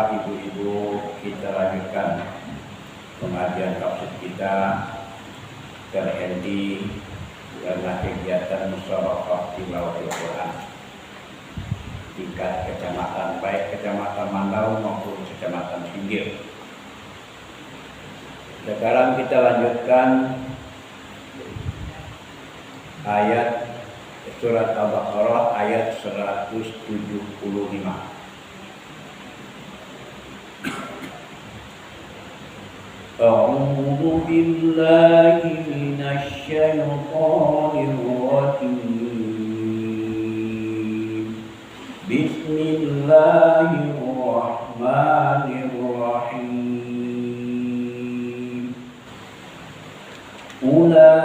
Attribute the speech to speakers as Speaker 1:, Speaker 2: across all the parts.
Speaker 1: Bapak, Ibu-ibu, kita lanjutkan pengajian tafsir kita terhenti karena kegiatan musyawarah tilawatil Quran tingkat kecamatan, baik kecamatan Mandau maupun kecamatan Pinggir. Sekarang kita lanjutkan ayat surat Al-Baqarah ayat 175. A'udzu billahi minasy syaithanir rajim. Bismillahirrahmanirrahim. Ulaika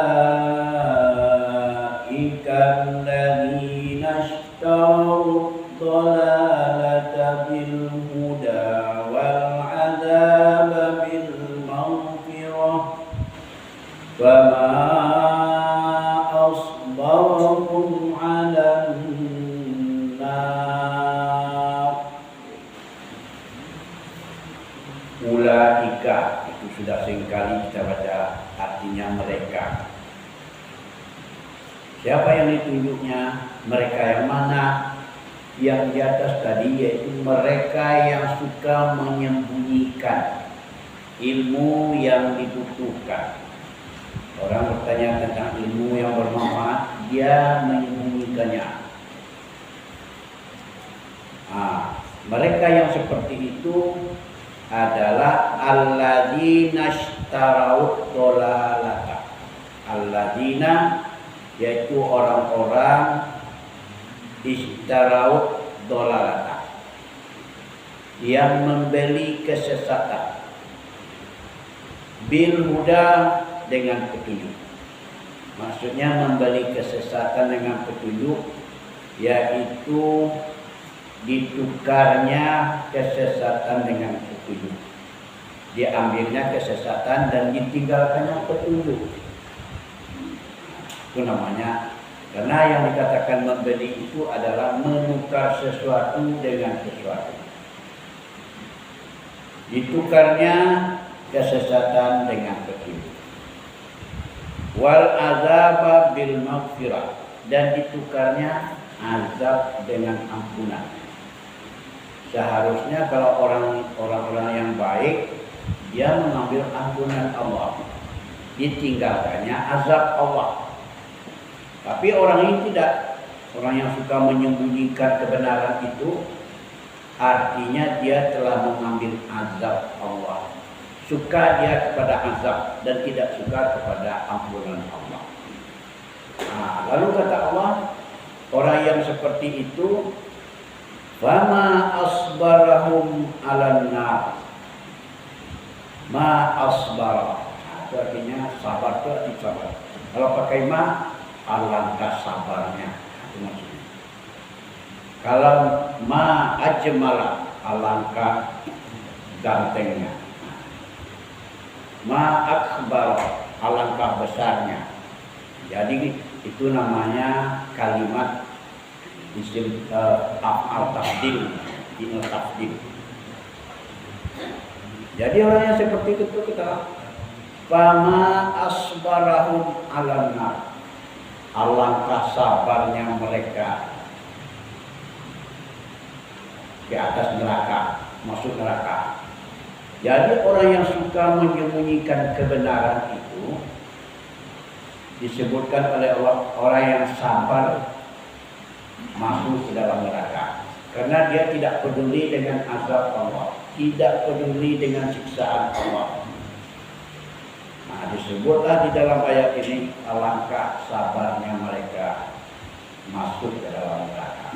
Speaker 1: alladzina ishtaraw ad-dalalata bil huda wal 'adzaba bil maghfirah fama asbarahum 'alan nar. Ulaika itu sudah seringkali kita baca, artinya mereka. Siapa yang ditunjuknya? Mereka yang mana? Yang di atas tadi, yaitu mereka yang suka menyembunyikan ilmu yang dibutuhkan. Orang bertanya tentang ilmu yang bermanfaat, dia menyembunyikannya. Mereka yang seperti itu adalah alladzina ishtarawud dolalata. Alladzina yaitu orang-orang ishtarawud dolalata yang membeli kesesatan bil huda dengan petunjuk. Maksudnya membeli kesesatan dengan petunjuk, yaitu ditukarnya kesesatan dengan petunjuk. Diambilnya kesesatan dan ditinggalkannya petunjuk. Itu namanya, karena yang dikatakan membeli itu adalah menukar sesuatu dengan sesuatu. Ditukarnya kesesatan dengan petunjuk. Wal azaba bil maghfirah, dan ditukarnya azab dengan ampunan. Seharusnya kalau orang-orang yang baik, dia mengambil ampunan Allah, ditinggalkannya azab Allah. Tapi orang ini tidak. Orang yang suka menyembunyikan kebenaran itu, artinya dia telah mengambil azab Allah. Suka dia kepada azab dan tidak suka kepada ampunan Allah. Lalu kata Allah, orang yang seperti itu, fama asbarahum 'alan nar. Ma asbar, itu artinya sabar, itu arti sabar. Kalau pakai ma, alangkah sabarnya, itu maksudnya. Kalau ma ajmala, alangkah gantengnya. Ma akbar, alangkah besarnya. Jadi itu namanya kalimat isim af'al tafdil, fi'il tafdil. Jadi orang yang seperti itu kita fama asbarahum 'alan nar. Alangkah sabarnya mereka di atas neraka, masuk neraka. Jadi orang yang suka menyembunyikan kebenaran itu disebutkan oleh Allah, orang yang sabar masuk ke dalam neraka. Karena dia tidak peduli dengan azab Allah, tidak peduli dengan siksaan Allah. Disebutlah di dalam ayat ini, alangkah sabarnya mereka masuk ke dalam neraka.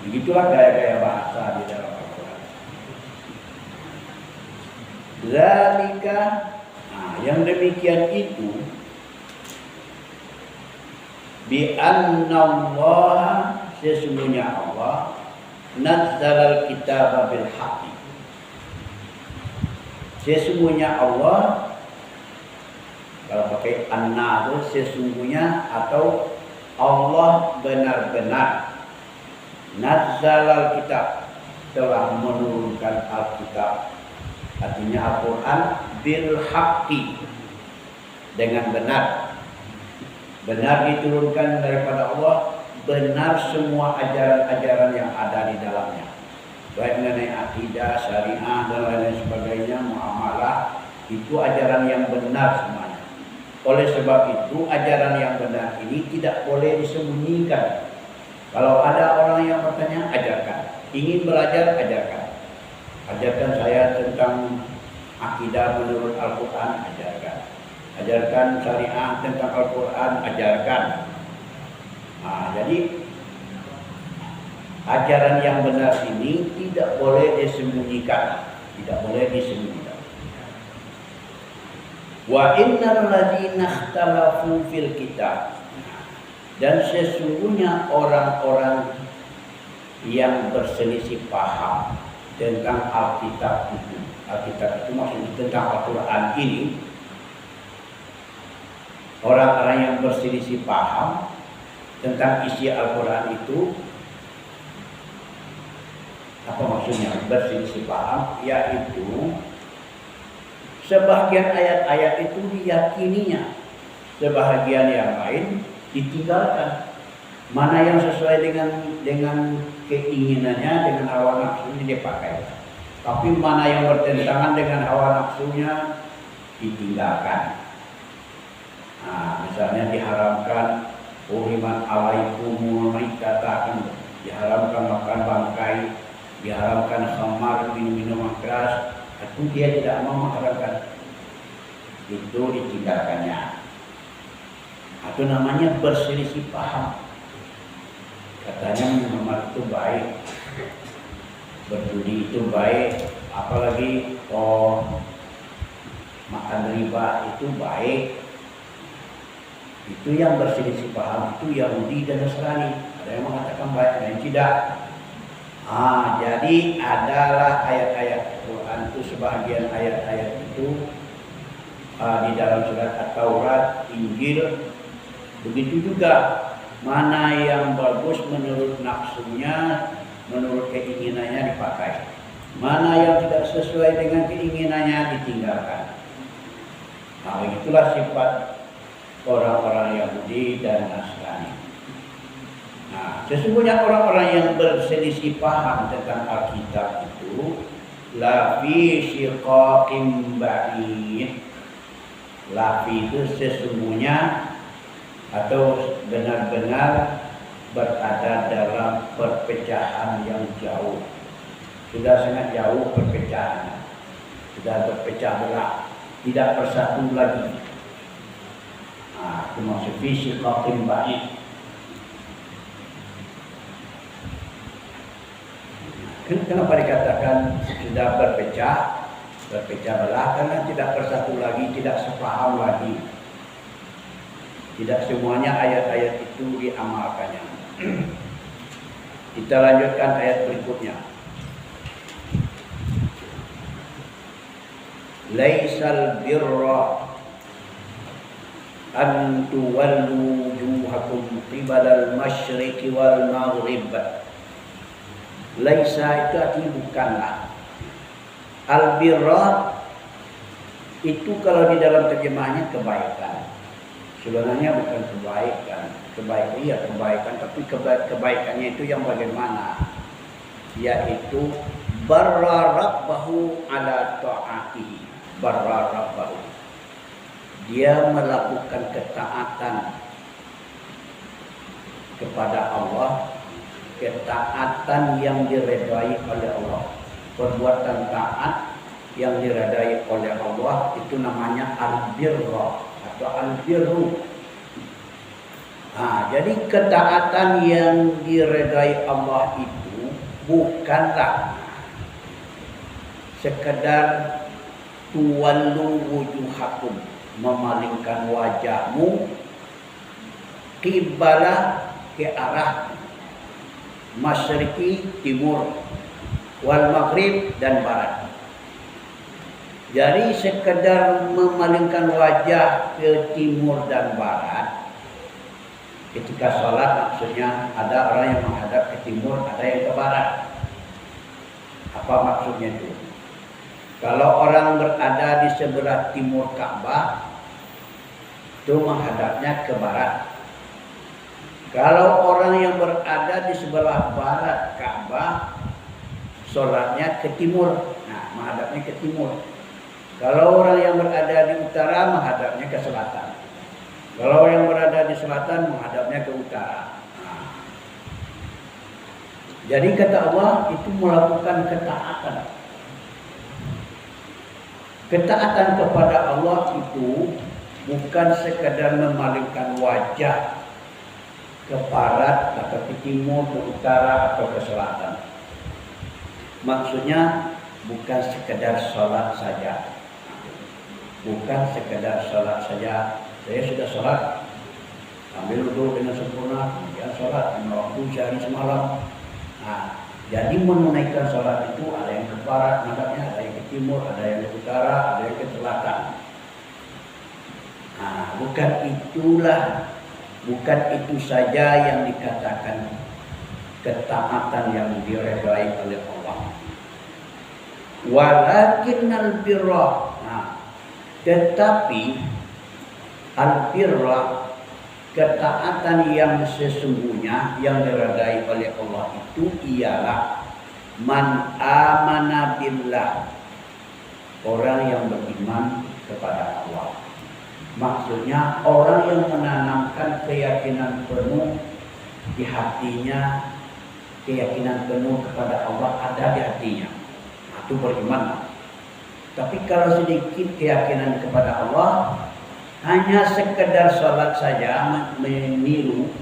Speaker 1: Begitulah gaya-gaya bahasa di dalam Al-Quran. Zalika, yang demikian itu, bi anna Allah, sesungguhnya Allah nazzalal kitaba bil haqqi. Sesungguhnya Allah, kalau pakai anna itu sesungguhnya, atau Allah benar-benar nazzalal kitab, telah menurunkan Alkitab, artinya Al-Quran, bil haqqi, dengan benar. Benar diturunkan daripada Allah, benar semua ajaran-ajaran yang ada di dalamnya, baik mengenai akidah, syariah dan lain-lain sebagainya, muamalah, itu ajaran yang benar semuanya. Oleh sebab itu ajaran yang benar ini tidak boleh disembunyikan. Kalau ada orang yang bertanya, ajarkan. Ingin belajar, ajarkan. Ajarkan saya tentang akidah menurut Al-Quran, ajarkan. Ajarkan syariah tentang Al-Quran, ajarkan. Nah, jadi ajaran yang benar ini tidak boleh disembunyikan. Tidak boleh disembunyikan. Wa innal ladzina ikhtalafu fil kitab, dan sesungguhnya orang-orang yang berselisih paham tentang Alkitab itu. Alkitab itu maksudnya tentang Al-Quran ini. Orang-orang yang berselisih paham tentang isi Al-Quran itu, apa maksudnya berselisih paham? Yaitu sebagian ayat-ayat itu diyakininya, sebagian yang lain ditinggalkan. Mana yang sesuai dengan keinginannya, dengan hawa nafsunya dia pakai. Tapi mana yang bertentangan dengan hawa nafsunya ditinggalkan. Nah, misalnya diharamkan uriman alaikumul maitata, diharamkan makan bangkai, diharamkan khamar, minum-minuman keras, itu dia tidak mau mengharamkan. Itu ditinggalkannya. Itu namanya berselisih paham. Katanya minuman itu baik, berjudi itu baik, apalagi makan riba itu baik. Itu yang berselisih paham itu Yahudi dan Nasrani. Ada yang mengatakan baik, ada yang tidak. Jadi adalah ayat-ayat Quran itu, sebahagian ayat-ayat itu di dalam surat At-Taurat, Injil. Begitu juga mana yang bagus menurut nafsunya, menurut keinginannya dipakai. Mana yang tidak sesuai dengan keinginannya ditinggalkan. Nah, itulah sifat orang-orang Yahudi dan Nasrani. Nah, sesungguhnya orang-orang yang berselisih paham tentang Alkitab itu la fi syiqaqin ba'id. Lafi itu sesungguhnya atau benar-benar berada dalam perpecahan yang jauh. Sudah sangat jauh perpecahan. Sudah berpecah belah, tidak bersatu lagi. Nah, itu maksud fi syiqaqin ba'id. Kenapa dikatakan sudah berpecah belah? Karena tidak bersatu lagi, tidak sepaham lagi. Tidak semuanya ayat-ayat itu diamalkannya. Kita lanjutkan ayat berikutnya. Laisal birra an tuwallu wujuhakum qibalal masyriqi wal maghrib. Laisa itu artinya bukanlah. Al-birra itu kalau di dalam terjemahannya kebaikan. Sebenarnya bukan kebaikan. Kebaikan, tapi kebaikannya itu yang bagaimana? Yaitu barra rabbahu ala ta'atihi. Barra rabbahu. Dia melakukan ketaatan kepada Allah, ketaatan yang diredai oleh Allah. Perbuatan taat yang diredai oleh Allah itu namanya al-birra atau al-birru. Jadi ketaatan yang diredai Allah itu bukanlah sekedar tuwallu wujuhakum, memalingkan wajahmu qibala ke arah masyriqi timur, wal maghrib dan barat. Jadi sekedar memalingkan wajah ke timur dan barat ketika sholat, maksudnya ada orang yang menghadap ke timur, ada yang ke barat. Apa maksudnya itu? Kalau orang berada di sebelah timur Ka'bah, itu menghadapnya ke barat. Kalau orang yang berada di sebelah barat Ka'bah, sholatnya ke timur. Nah, menghadapnya ke timur. Kalau orang yang berada di utara, menghadapnya ke selatan. Kalau yang berada di selatan, menghadapnya ke utara. Nah. Jadi kata Allah itu melakukan ketaatan. Ketaatan kepada Allah itu bukan sekadar memalingkan wajah ke barat atau ke timur, ke utara atau ke selatan. Maksudnya bukan sekedar sholat saja. Bukan sekedar sholat saja. Saya sudah sholat, ambil wudhu dengan sempurna, kemudian sholat dengan waktu sehari semalam. Nah, jadi menunaikan sholat itu ada yang ke barat menghadapnya, ada yang ke timur, ada yang ke utara, ada yang ke selatan. Nah, bukan itu saja yang dikatakan ketaatan yang diredai oleh Allah. Walakinnal birra. Nah, tetapi al-birra, ketaatan yang sesungguhnya yang diredai oleh Allah itu ialah man amana billah, orang yang beriman kepada Allah. Maksudnya orang yang menanamkan keyakinan penuh di hatinya, keyakinan penuh kepada Allah ada di hatinya, itu beriman. Tapi kalau sedikit keyakinan kepada Allah, hanya sekedar sholat saja, meniru,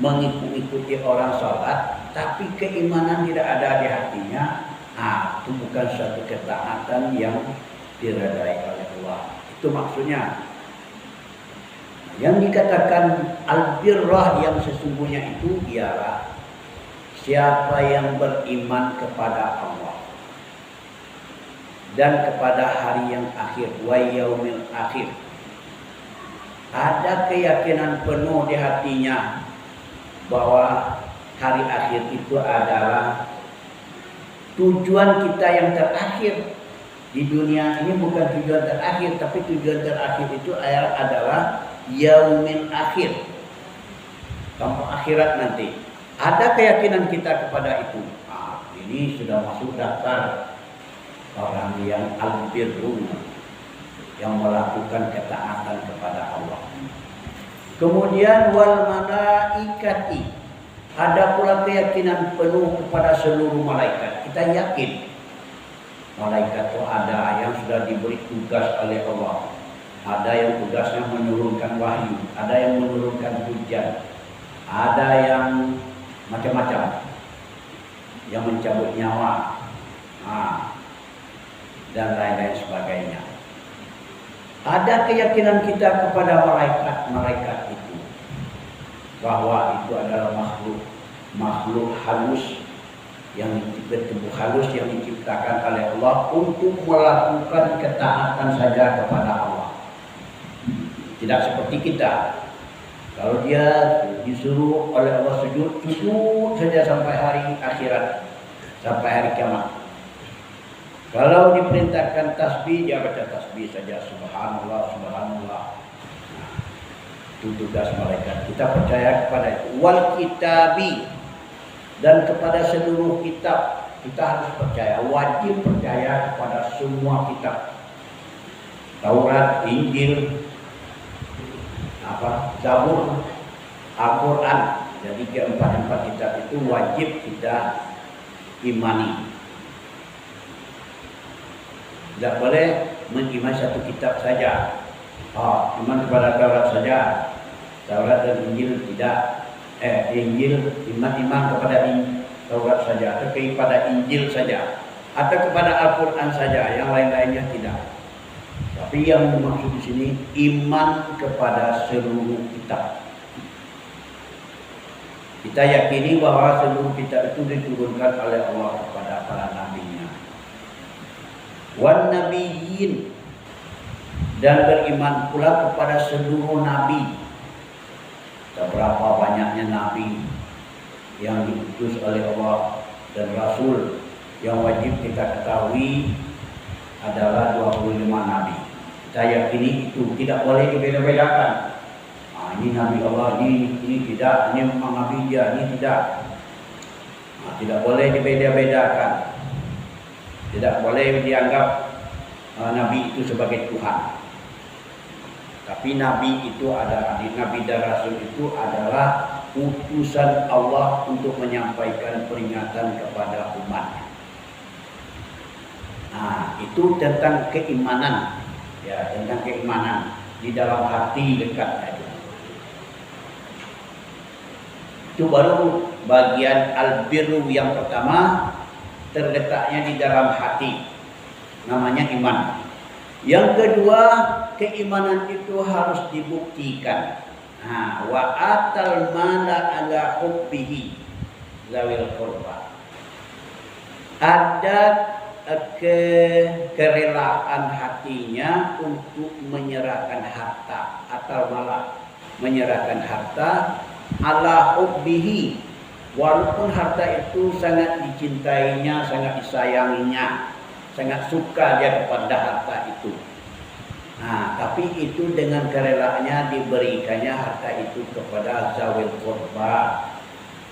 Speaker 1: mengikuti orang sholat, tapi keimanan tidak ada di hatinya, itu bukan suatu ketaatan yang diredai oleh Allah. Itu maksudnya. Yang dikatakan al-birrah yang sesungguhnya itu ialah siapa yang beriman kepada Allah dan kepada hari yang akhir, wa yaumil akhir. Ada keyakinan penuh di hatinya bahwa hari akhir itu adalah tujuan kita yang terakhir di dunia ini. Bukan tujuan terakhir, tapi tujuan terakhir itu adalah yaumil akhir, kampung akhirat nanti. Ada keyakinan kita kepada itu. Ini sudah masuk daftar orang yang al-birrun, yang melakukan ketaatan kepada Allah. Kemudian wal malaikati, ada pula keyakinan penuh kepada seluruh malaikat. Kita yakin malaikat itu ada yang sudah diberi tugas oleh Allah. Ada yang tugasnya menurunkan wahyu, ada yang menurunkan hujan, ada yang macam-macam, yang mencabut nyawa, dan lain-lain sebagainya. Ada keyakinan kita kepada malaikat itu, bahwa itu adalah makhluk halus yang bertubuh halus yang diciptakan oleh Allah untuk melakukan ketaatan saja kepada Allah. Tidak seperti kita. Kalau dia disuruh oleh Allah sujud saja sampai hari akhirat, sampai hari kiamat. Kalau diperintahkan tasbih, dia baca tasbih saja, subhanallah, subhanallah. Itu tugas malaikat. Kita percaya kepada itu. Wal kitabi, dan kepada seluruh kitab kita harus percaya. Wajib percaya kepada semua kitab. Taurat, Injil, Zabur, Al-Quran. Jadi keempat kitab itu wajib kita imani. Tidak boleh mengimani satu kitab saja. Iman kepada Taurat saja. Taurat dan Injil tidak. Injil iman kepada Taurat saja, atau kepada Injil saja, atau kepada Al-Quran saja. Yang lain-lainnya tidak. Tapi yang dimaksud di sini iman kepada seluruh kitab. Kita yakini bahwa seluruh kitab itu diturunkan oleh Allah kepada para nabinya. Wan nabiyyin, dan beriman pula kepada seluruh nabi. Berapa banyaknya nabi yang diutus oleh Allah dan rasul yang wajib kita ketahui adalah 25 nabi. Kita yakini itu tidak boleh dibeda-bedakan. Ini Nabi Allah, ini tidak, ini memang Nabi dia, ini tidak. Tidak boleh dibeda-bedakan. Tidak boleh dianggap Nabi itu sebagai Tuhan. Tapi Nabi itu adalah, Nabi dan Rasul itu adalah utusan Allah untuk menyampaikan peringatan kepada umat. Itu tentang keimanan, ya, tentang keimanan di dalam hati dekat itu. Itu baru bagian albirru yang pertama, terletaknya di dalam hati, namanya iman. Yang kedua, keimanan itu harus dibuktikan. Wa atal mala ala hubbihi zawil qurba. Ada kerelaan hatinya untuk menyerahkan harta atau malah menyerahkan harta ala hubbihi, walaupun harta itu sangat dicintainya, sangat disayanginya, sangat suka dia kepada harta itu. Tapi itu dengan kerelaannya diberikannya harta itu kepada zawil qurba,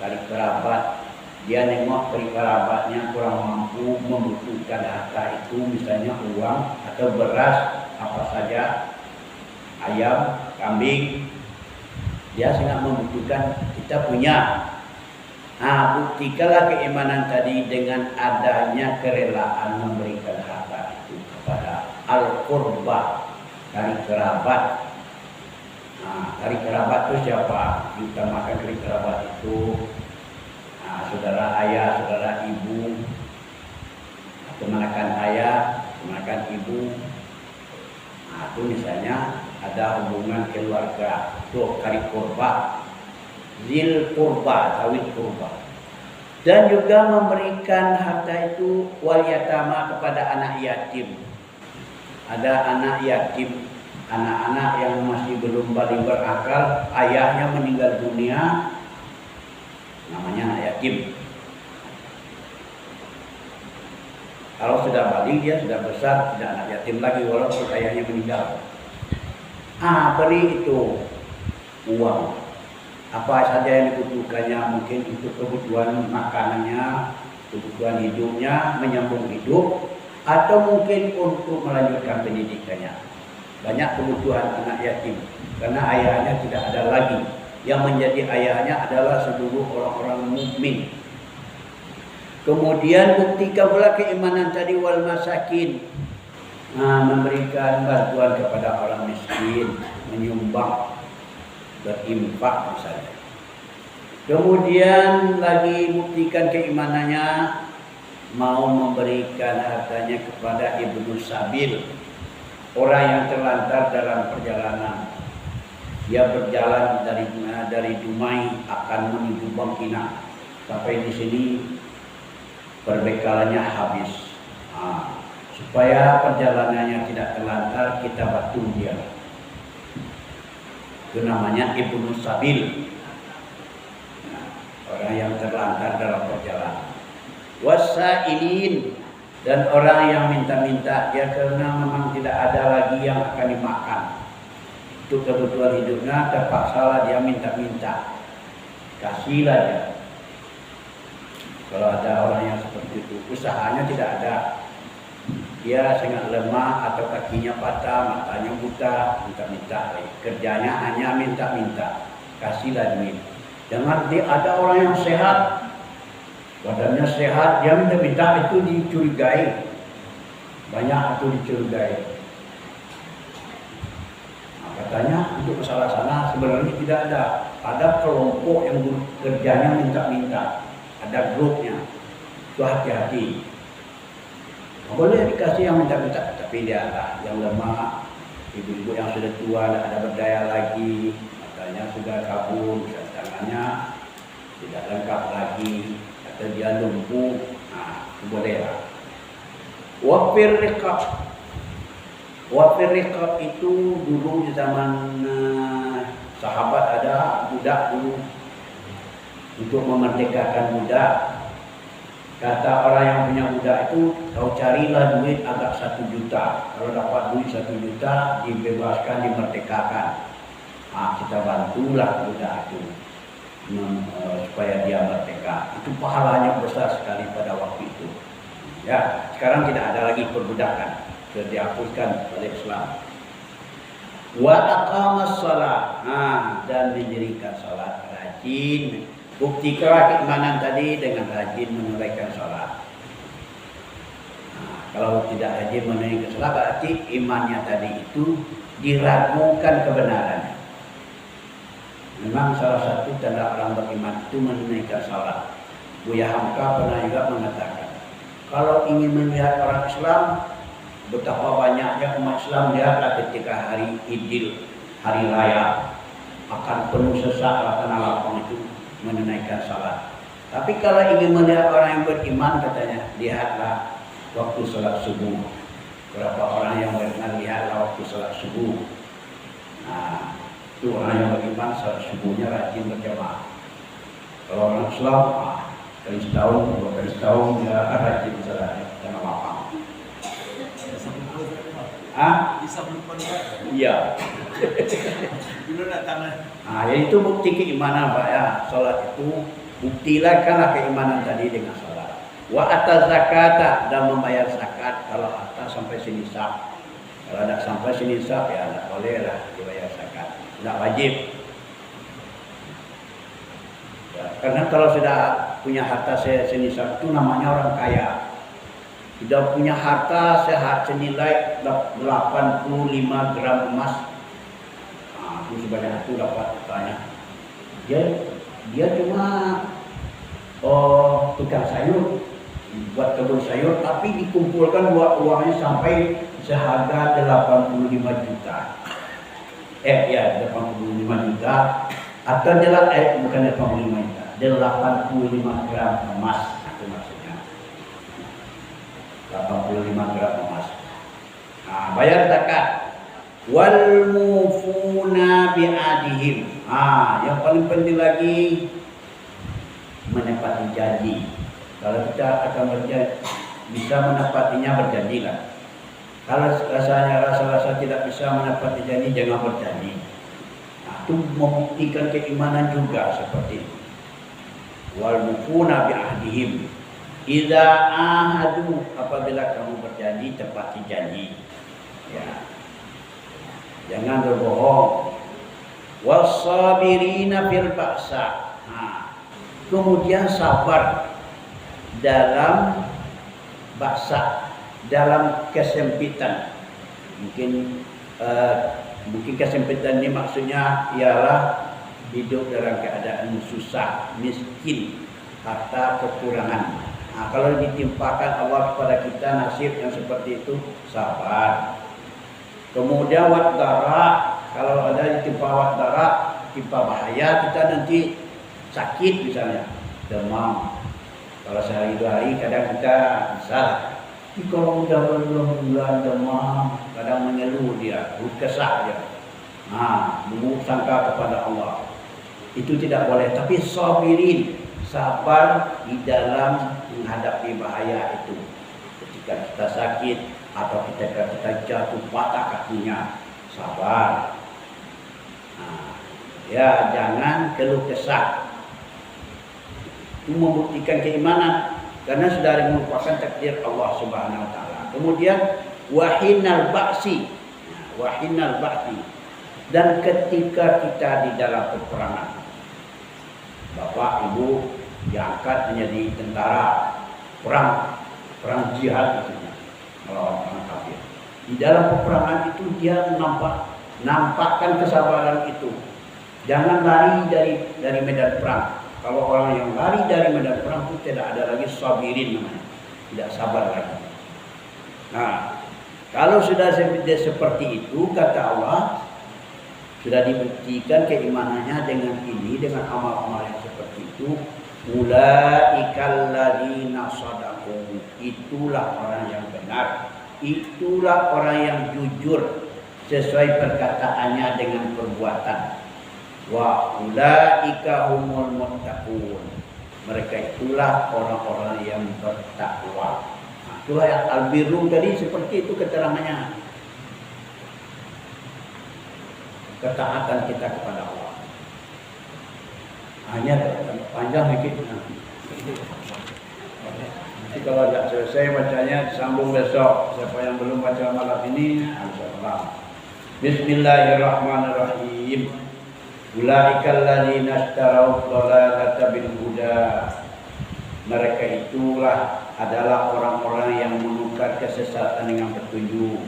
Speaker 1: kali kerabat. Dia nengok kali kerabatnya kurang mampu, membutuhkan harta itu, misalnya uang atau beras, apa saja, ayam, kambing. Dia sangat membutuhkan, kita punya. Buktikanlah keimanan tadi dengan adanya kerelaan memberikan harta itu kepada al-qurba, kali kerabat. Kali kerabat itu siapa? Diutamakan kali kerabat itu saudara ayah, saudara ibu, keponakan ayah, keponakan ibu. Itu misalnya ada hubungan keluarga, itu kali kurba, zil kurba, tawid kurba. Dan juga memberikan harta itu wal yatama kepada anak yatim. Ada anak yatim, anak-anak yang masih belum balik berakal, ayahnya meninggal dunia, namanya anak yatim. Kalau sudah balik, dia sudah besar, tidak anak yatim lagi walaupun ayahnya meninggal. Beri itu uang, apa saja yang dibutuhkannya, mungkin untuk kebutuhan makanannya, kebutuhan hidupnya, menyambung hidup, atau mungkin untuk melanjutkan pendidikannya. Banyak kebutuhan anak yatim karena ayahnya tidak ada lagi. Yang menjadi ayahnya adalah seluruh orang-orang mukmin. Kemudian buktikan pula keimanan tadi wal masakin. Memberikan bantuan kepada orang miskin, menyumbang, berinfak misalnya. Kemudian lagi buktikan keimanannya, mau memberikan hartanya kepada ibnu sabil, orang yang terlantar dalam perjalanan. Dia berjalan dari Dumai akan menuju Bangkinang. Sampai di sini perbekalannya habis. Supaya perjalanannya tidak terlantar, kita bantu dia. Itu namanya ibnu sabil, orang yang terlantar dalam perjalanan. Wasailin, dan orang yang minta-minta, dia karena memang tidak ada lagi yang akan dimakan. Untuk kebutuhan hidupnya terpaksalah dia minta-minta, kasihlah dia. Kalau ada orang yang seperti itu, usahanya tidak ada, dia sangat lemah atau kakinya patah, matanya buta, minta-minta. Kerjanya hanya minta-minta, kasihlah duit. Jangan ada orang yang sehat, badannya sehat, dia minta-minta, itu dicurigai. Banyak itu dicurigai. Katanya untuk masalah sana sebenarnya tidak ada. Ada kelompok yang kerjanya minta-minta, ada grupnya. Itu hati-hati. Boleh dikasih yang minta-minta, tapi dia ada yang lemah, ibu-ibu yang sudah tua, tidak ada berdaya lagi, matanya sudah kabur, tangannya tidak lengkap lagi, atau dia lumpuh, itu bolehlah. Wafir riqab. Wafir riqab itu dulu di zaman sahabat ada budak dulu untuk memerdekakan budak. Kata orang yang punya budak itu, kau carilah duit agak 1 juta. Kalau dapat duit 1 juta, dibebaskan, dimerdekakan. Kita bantulah budak itu supaya dia merdeka. Itu pahalanya besar sekali pada waktu itu. Ya, sekarang tidak ada lagi perbudakan, sudah dihapuskan oleh Islam. Wa aqamas shalah, dan didirikan salat, rajin. Buktikanlah keimanan tadi dengan rajin menunaikan salat. Kalau tidak rajin menunaikan salat, berarti imannya tadi itu diragukan kebenarannya. Memang salah satu tanda orang beriman itu menunaikan salat. Buya Hamka pernah juga mengatakan, kalau ingin melihat orang Islam, betapa banyaknya umat Islam, lihatlah ketika hari Idul, hari raya, akan penuh sesak tanah lapang itu menunaikan salat. Tapi kalau ingin melihat orang yang beriman, katanya, lihatlah waktu salat subuh. Berapa orang yang beriman, lihatlah waktu salat subuh. Itu orang yang beriman, salat subuhnya rajin berjamaah. Kalau orang Islam, kali setahun, 2 kali setahun, dia rajin salat tanah lapang. Bisa berubah. Iya. Dulu nak tangan. Itu bukti keimanan, Pak ya. Salat itu buktikanlah keimanan tadi dengan salat. Wa ata zakata, dan membayar zakat kalau harta sampai senisab. Kalau tidak sampai senisab ya tidak boleh lah dibayar zakat. Tidak wajib. Ya, karena kalau sudah punya harta senisab itu namanya orang kaya. Sudah punya harta senilai 85 gram emas. Itu sebanyak itu dapat hartanya. Dia cuma tukang sayur, buat kebun sayur, tapi dikumpulkan uangnya sampai seharga 85 juta. 85 juta. Atau bukan 85 juta, 85 gram emas. Itu maksudnya. 85 gram emas. Bayar zakat. Wal mufuna bi'adihim. Yang paling penting lagi menepati janji. Kalau kita akan berjanji, bisa menepatinya, berjanjilah. Kalau rasa tidak bisa menepati janji, jangan berjanji. Itu membuktikan keimanan juga seperti itu. Wal mufuna bi'adihim. Idza ahadu, apabila kamu berjanji, tepati janji. Ya. Jangan berbohong. Wassabirina fil ba'sa. Kemudian sabar dalam ba'sa, dalam kesempitan. Mungkin kesempitan ini maksudnya ialah hidup dalam keadaan susah, miskin, harta kekurangan. Kalau ditimpakan Allah kepada kita nasib yang seperti itu, sabar. Kemudian watdara, kalau ada ditimpa watdara, timpa bahaya, kita nanti sakit misalnya, demam. Kalau sehari 2 hari kadang kita bisa. Tapi kalau udah berbulan-bulan demam, kadang mengeluh dia, kesah dia. Sangka kepada Allah. Itu tidak boleh. Tapi sabirin, sabar di dalam menghadapi bahaya itu. Ketika kita sakit, atau ketika kita jatuh patah kakinya, sabar. Jangan keluh kesah. Itu membuktikan keimanan, karena sudah merupakan takdir Allah Subhanahu wa taala. Kemudian wahinal ba'si. Dan ketika kita di dalam peperangan, bapak ibu diangkat menjadi tentara perang jihad maksudnya, melawan orang kafir. Di dalam peperangan itu dia nampakkan kesabaran itu. Jangan lari dari medan perang. Kalau orang yang lari dari medan perang itu tidak ada lagi sabirin namanya, tidak sabar lagi. Kalau sudah seperti itu, kata Allah, sudah dibuktikan keimanannya dengan ini, dengan amal-amal yang seperti itu. Ulaikal ladzina shadaqu, itulah orang yang benar, itulah orang yang jujur sesuai perkataannya dengan perbuatan. Wa ulaika humul muttaqun, mereka itulah orang-orang yang bertakwa. Nah, itulah yang al-birru tadi seperti itu keterangannya. Ketaatan kita kepada Allah. Hanya panjang sedikit. Nanti kalau tidak selesai bacanya disambung besok. Siapa yang belum baca malam ini, alhamdulillah. Bismillahirrahmanirrahim. Ulaikal ladzina ishtaraw dhalalata bil huda. Mereka itulah adalah orang-orang yang menukar kesesatan dengan petunjuk.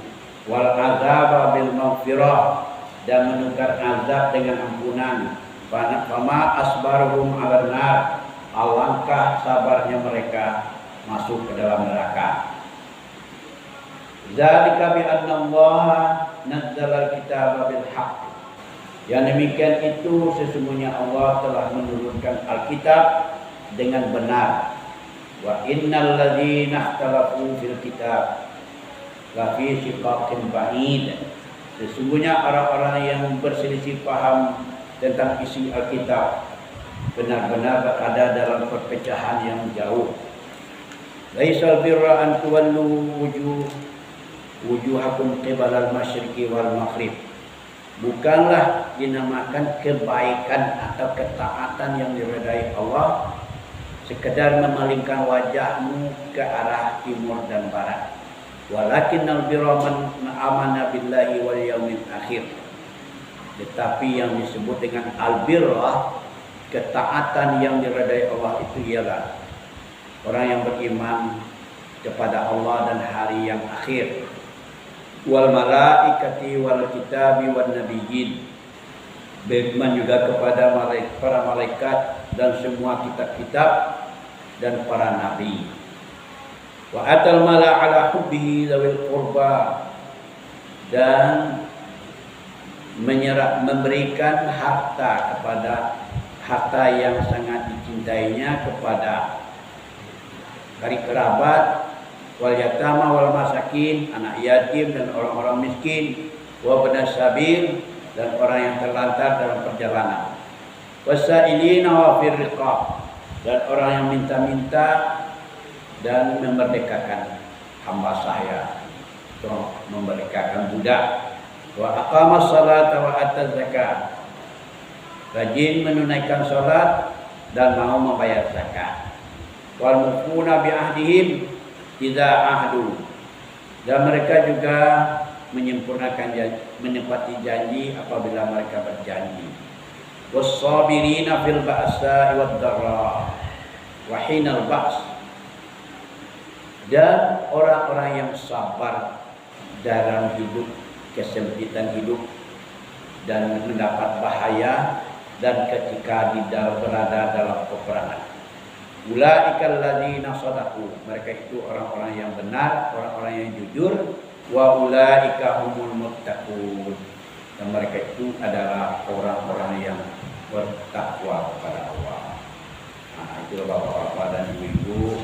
Speaker 1: Wal azaba bil maghfirah, dan menukar azab dengan ampunan. Fama asbaruhum 'alan nar, alangkah sabarnya mereka masuk ke dalam neraka. Zalika bi anna Allah nazzala al-kitaba bil haqq. Yang demikian itu sesungguhnya Allah telah menurunkan Alkitab dengan benar. Wa innal ladzina ikhtalafu fil kitab la fi shiqaqin ba'id. Sesungguhnya orang-orang yang berselisih paham tentang isi Alkitab benar-benar berada dalam perpecahan yang jauh. Laisal birra an tuwallu wujuhakum qibala al-masyriqi wal maghrib. Bukanlah dinamakan kebaikan atau ketaatan yang diridai Allah sekedar memalingkan wajahmu ke arah timur dan barat. Walakinnal birra man amana billahi wal yaumil akhir. Tetapi yang disebut dengan albirrah, ketaatan yang diridai Allah itu ialah orang yang beriman kepada Allah dan hari yang akhir. Wal malaikati wal kitabi wan nabiyyin. Beriman juga kepada para malaikat dan semua kitab-kitab dan para nabi. Wa atal mala ala hubbihi dzawil qurba, dan memberikan harta yang sangat dicintainya kepada kari kerabat, wal yatama wal masakin, anak yatim dan orang-orang miskin, wa ibnas sabil, dan orang yang terlantar dalam perjalanan, wasailina wa fir riqab, dan orang yang minta-minta dan memerdekakan hamba saya, memerdekakan budak. Wa aqamas salata wa ataz zakat, rajin menunaikan salat dan mau membayar zakat. Wal mufuna bi ahdihim idza ahdu, dan mereka juga menyempurnakan menepati janji apabila mereka berjanji. Was-sabirina fil ba'sa wad dharra wa hinal ba's, dan orang-orang yang sabar dalam hidup, kesempitan hidup dan mendapat bahaya, dan ketika berada dalam peperangan. Ulaikal ladzina shadaqu, mereka itu orang-orang yang benar, orang-orang yang jujur. Wa ulaika humul muttaqun, dan mereka itu adalah orang-orang yang bertakwa kepada Allah. Nah, itu bapak-bapak dan ibu-ibu.